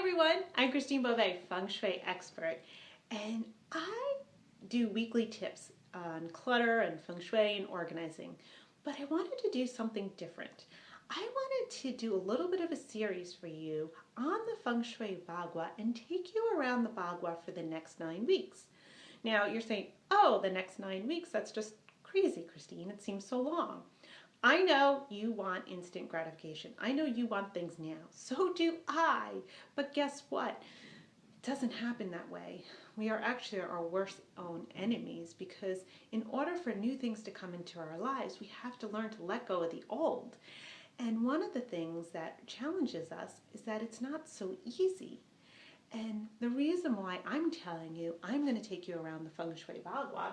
everyone, I'm Christine Beauvais, Feng Shui expert, and I do weekly tips on clutter and Feng Shui and organizing, but I wanted to do something different. I wanted to do a little bit of a series for you on the Feng Shui Bagua and take you around the Bagua for the next 9 weeks. Now you're saying, oh, the next 9 weeks, that's just crazy, Christine, it seems so long. I know you want instant gratification. I know you want things now. So do I. But guess what? It doesn't happen that way. We are actually our worst own enemies because in order for new things to come into our lives, we have to learn to let go of the old. And one of the things that challenges us is that it's not so easy. And the reason why I'm telling you I'm going to take you around the Feng Shui Bagua,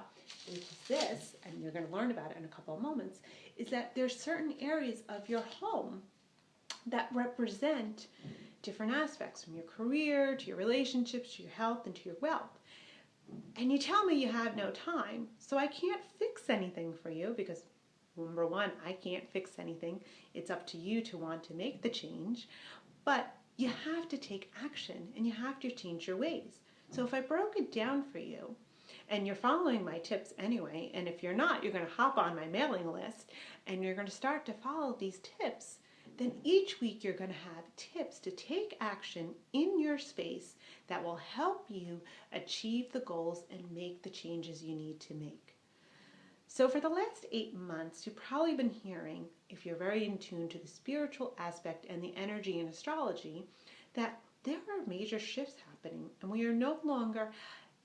which is this, and you're going to learn about it in a couple of moments, is that there's certain areas of your home that represent different aspects, from your career to your relationships to your health and to your wealth. And you tell me you have no time, so I can't fix anything for you because, number one, I can't fix anything. It's up to you to want to make the change. But you have to take action and you have to change your ways. So if I broke it down for you, and you're following my tips anyway, and if you're not, you're going to hop on my mailing list and you're going to start to follow these tips, then each week you're going to have tips to take action in your space that will help you achieve the goals and make the changes you need to make. So for the last 8 months, you've probably been hearing, if you're very in tune to the spiritual aspect and the energy in astrology, that there are major shifts happening and we are no longer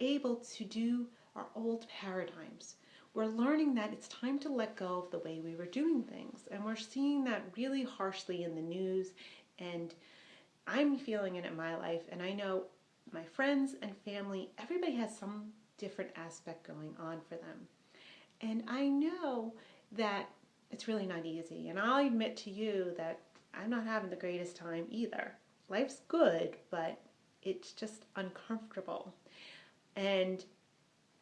able to do our old paradigms. We're learning that it's time to let go of the way we were doing things, and we're seeing that really harshly in the news, and I'm feeling it in my life, and I know my friends and family, everybody has some different aspect going on for them. And I know that it's really not easy, and I'll admit to you that I'm not having the greatest time either. Life's good, but it's just uncomfortable. And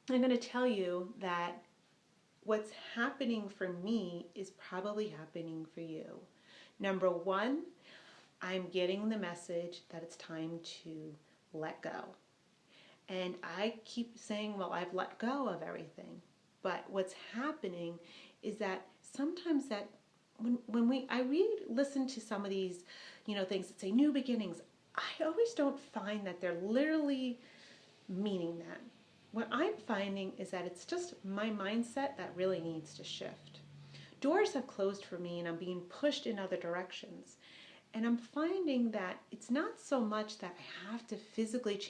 I'm going to tell you that what's happening for me is probably happening for you. Number one, I'm getting the message that it's time to let go. And I keep saying, well, I've let go of everything. But what's happening is that sometimes that when I listen to some of these, things that say new beginnings, I always don't find that they're literally meaning that. What I'm finding is that it's just my mindset that really needs to shift. Doors have closed for me and I'm being pushed in other directions. And I'm finding that it's not so much that I have to physically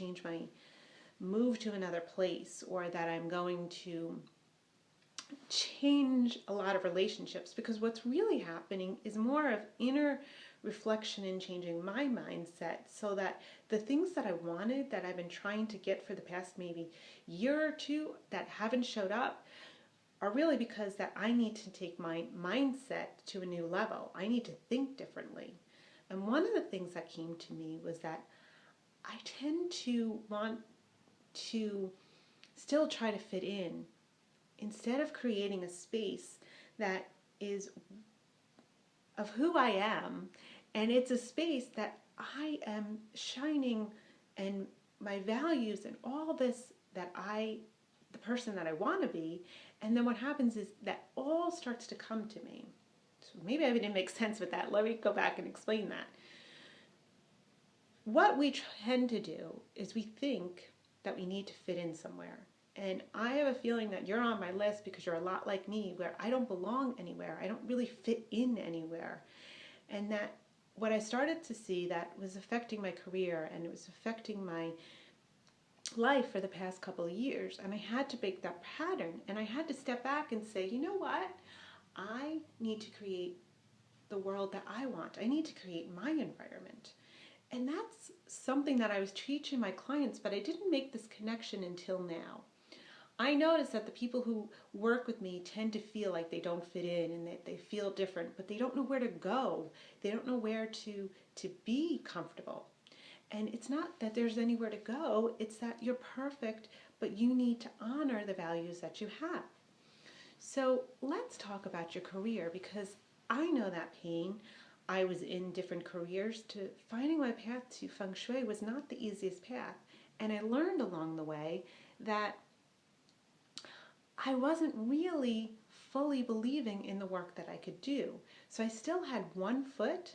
move to another place, or that I'm going to change a lot of relationships, because what's really happening is more of inner reflection and changing my mindset so that the things that I wanted, that I've been trying to get for the past maybe year or two that haven't showed up, are really because that I need to take my mindset to a new level. I need to think differently. And one of the things that came to me was that I tend to want to still try to fit in instead of creating a space that is of who I am, and it's a space that I am shining and my values and all this, that the person that I want to be, and then what happens is that all starts to come to me. So maybe I didn't make sense with that. Let me go back and explain that. What we tend to do is we think that we need to fit in somewhere. And I have a feeling that you're on my list because you're a lot like me, where I don't belong anywhere. I don't really fit in anywhere. And that what I started to see that was affecting my career and it was affecting my life for the past couple of years. And I had to break that pattern, and I had to step back and say, you know what? I need to create the world that I want. I need to create my environment. And that's something that I was teaching my clients, but I didn't make this connection until now. I notice that the people who work with me tend to feel like they don't fit in and that they feel different, but they don't know where to go. They don't know where to be comfortable. And it's not that there's anywhere to go, it's that you're perfect, but you need to honor the values that you have. So let's talk about your career, because I know that pain. I was in different careers, to finding my path to Feng Shui was not the easiest path. And I learned along the way that I wasn't really fully believing in the work that I could do. So I still had one foot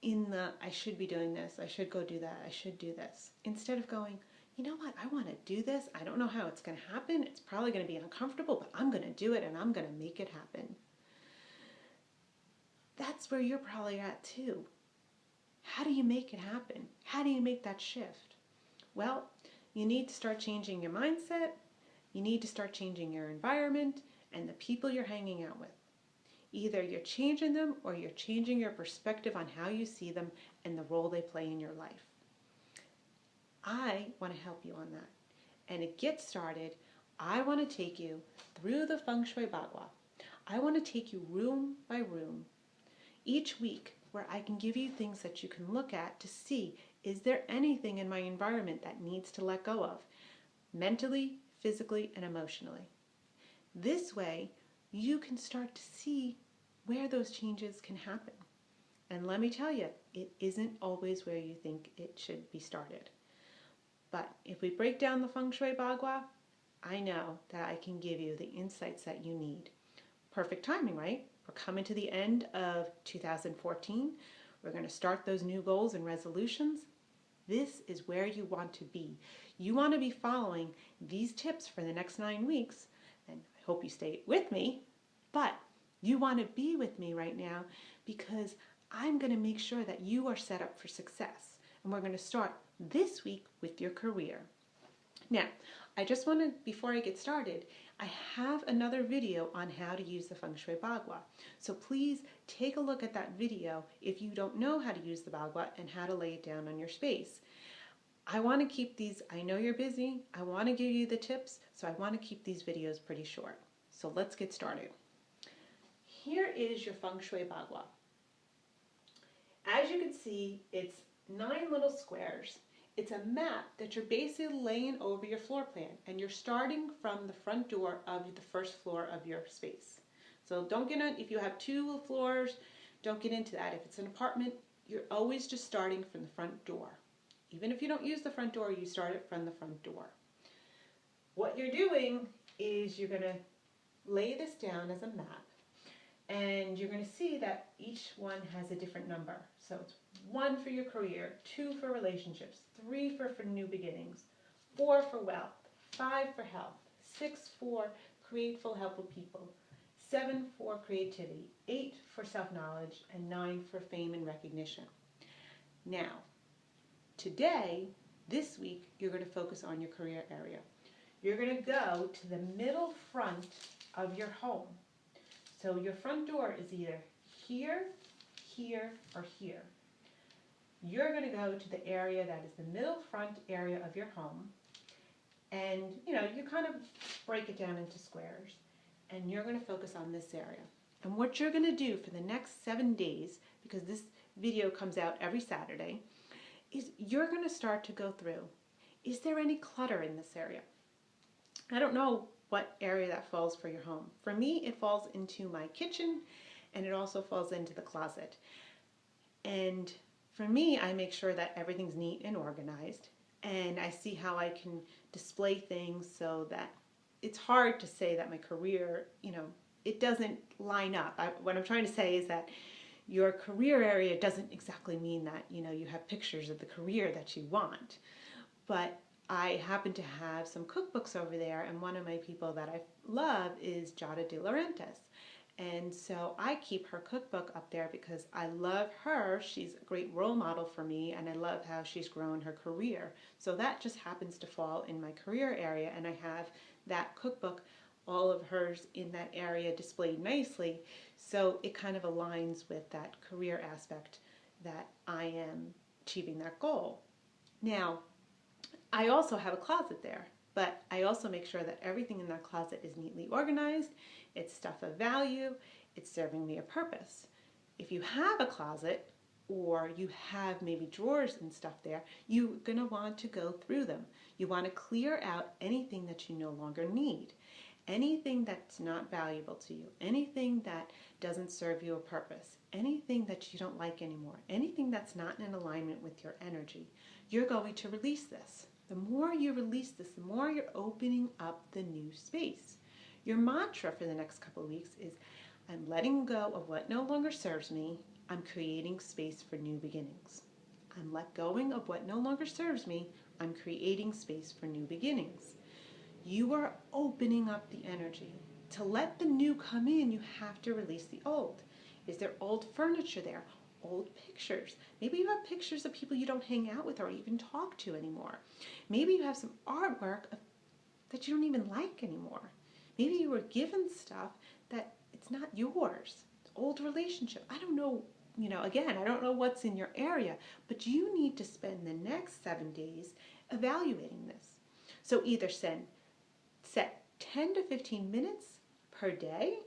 in the, I should be doing this, I should go do that, I should do this. Instead of going, you know what, I want to do this. I don't know how it's going to happen. It's probably going to be uncomfortable, but I'm going to do it and I'm going to make it happen. That's where you're probably at too. How do you make it happen? How do you make that shift? Well, you need to start changing your mindset. You need to start changing your environment and the people you're hanging out with. Either you're changing them or you're changing your perspective on how you see them and the role they play in your life. I want to help you on that. And to get started, I want to take you through the Feng Shui Bagua. I want to take you room by room each week, where I can give you things that you can look at to see, is there anything in my environment that needs to let go of, mentally, physically, and emotionally. This way, you can start to see where those changes can happen. And let me tell you, it isn't always where you think it should be started. But if we break down the Feng Shui Bagua, I know that I can give you the insights that you need. Perfect timing, right? We're coming to the end of 2014. We're going to start those new goals and resolutions. This is where you want to be. You want to be following these tips for the next 9 weeks, and I hope you stay with me, but you want to be with me right now because I'm going to make sure that you are set up for success. And we're going to start this week with your career. Now, I just want to, before I get started, I have another video on how to use the Feng Shui Bagua. So please take a look at that video if you don't know how to use the Bagua and how to lay it down on your space. I want to keep these, I know you're busy, I want to give you the tips, so I want to keep these videos pretty short. So let's get started. Here is your Feng Shui Bagua. As you can see, it's 9 little squares. It's a map that you're basically laying over your floor plan, and you're starting from the front door of the first floor of your space. So don't get in, if you have 2 floors, don't get into that. If it's an apartment, you're always just starting from the front door. Even if you don't use the front door, you start it from the front door. What you're doing is you're going to lay this down as a map, and you're going to see that each one has a different number. So it's 1 for your career, 2 for relationships, 3 for new beginnings, 4 for wealth, 5 for health, 6 for grateful, helpful people, 7 for creativity, 8 for self-knowledge, and 9 for fame and recognition. Now, today, this week, you're going to focus on your career area. You're going to go to the middle front of your home. So your front door is either here, here, or here. You're going to go to the area that is the middle front area of your home, and you kind of break it down into squares, and you're going to focus on this area. And what you're going to do for the next 7 days, because this video comes out every Saturday, is you're going to start to go through, is there any clutter in this area? I don't know what area that falls for your home. For me, it falls into my kitchen, and it also falls into the closet. And for me, I make sure that everything's neat and organized, and I see how I can display things so that it's hard to say that my career, it doesn't line up. What I'm trying to say is that your career area doesn't exactly mean that, you have pictures of the career that you want. But I happen to have some cookbooks over there, and one of my people that I love is Jada De Laurentiis. And so I keep her cookbook up there because I love her. She's a great role model for me, and I love how she's grown her career. So that just happens to fall in my career area, and I have that cookbook, all of hers in that area displayed nicely. So it kind of aligns with that career aspect that I am achieving that goal. Now, I also have a closet there, but I also make sure that everything in that closet is neatly organized. It's stuff of value. It's serving me a purpose. If you have a closet, or you have maybe drawers and stuff there, you're going to want to go through them. You want to clear out anything that you no longer need, anything that's not valuable to you, anything that doesn't serve you a purpose, anything that you don't like anymore, anything that's not in alignment with your energy, you're going to release this. The more you release this, the more you're opening up the new space. Your mantra for the next couple of weeks is, I'm letting go of what no longer serves me. I'm creating space for new beginnings. I'm let going of what no longer serves me. I'm creating space for new beginnings. You are opening up the energy. To let the new come in, you have to release the old. Is there old furniture there? Old pictures? Maybe you have pictures of people you don't hang out with or even talk to anymore. Maybe you have some artwork that you don't even like anymore. Maybe you were given stuff that it's not yours. It's old relationship. I don't know, again, I don't know what's in your area, but you need to spend the next 7 days evaluating this. So either set 10 to 15 minutes per day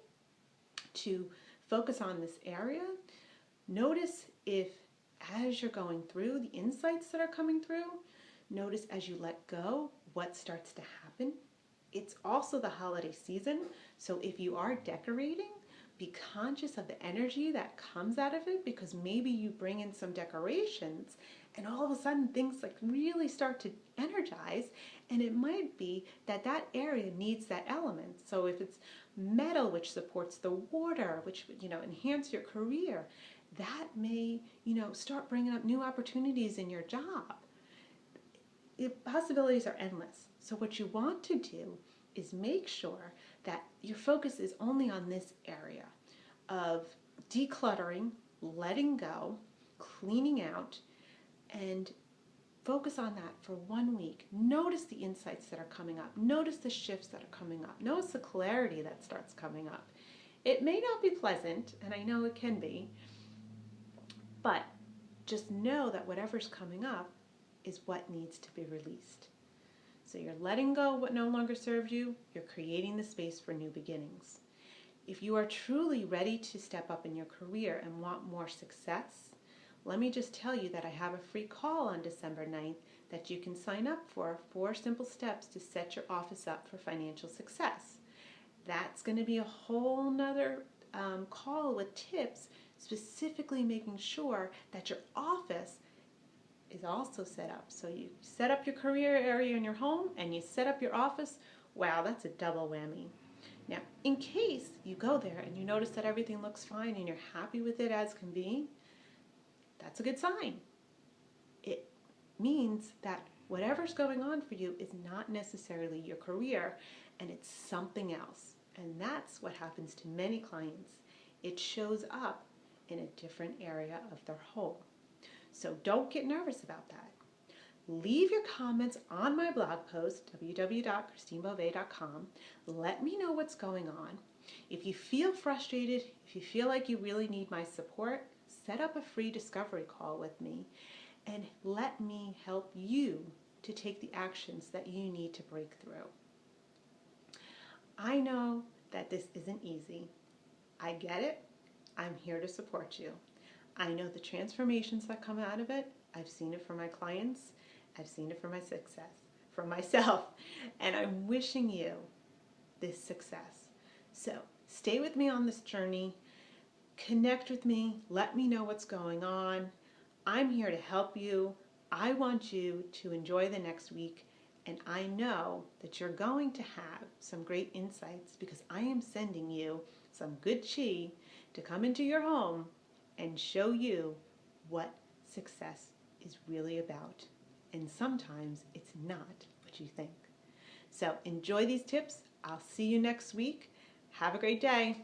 to focus on this area. Notice if, as you're going through, the insights that are coming through, notice as you let go, what starts to happen. It's also the holiday season, so if you are decorating, be conscious of the energy that comes out of it, because maybe you bring in some decorations and all of a sudden things like really start to energize, and it might be that that area needs that element. So if it's metal, which supports the water, which enhance your career, that may start bringing up new opportunities in your job. The possibilities are endless. So what you want to do is make sure that your focus is only on this area of decluttering, letting go, cleaning out, and focus on that for 1 week. Notice the insights that are coming up. Notice the shifts that are coming up. Notice the clarity that starts coming up. It may not be pleasant, and I know it can be, but just know that whatever's coming up is what needs to be released. So you're letting go what no longer serves you. You're creating the space for new beginnings. If you are truly ready to step up in your career and want more success, let me just tell you that I have a free call on December 9th that you can sign up for 4 simple steps to set your office up for financial success. That's going to be a whole nother call with tips, specifically making sure that your office is also set up. So you set up your career area in your home and you set up your office. Wow, that's a double whammy. Now, in case you go there and you notice that everything looks fine and you're happy with it as can be, that's a good sign. It means that whatever's going on for you is not necessarily your career, and it's something else. And that's what happens to many clients. It shows up in a different area of their home. So don't get nervous about that. Leave your comments on my blog post, www.christinebove.com. Let me know what's going on. If you feel frustrated, if you feel like you really need my support, set up a free discovery call with me and let me help you to take the actions that you need to break through. I know that this isn't easy. I get it. I'm here to support you. I know the transformations that come out of it. I've seen it for my clients. I've seen it for my success, for myself, and I'm wishing you this success. So stay with me on this journey. Connect with me. Let me know what's going on. I'm here to help you. I want you to enjoy the next week, and I know that you're going to have some great insights because I am sending you some good chi to come into your home and show you what success is really about. And sometimes it's not what you think. So enjoy these tips. I'll see you next week. Have a great day.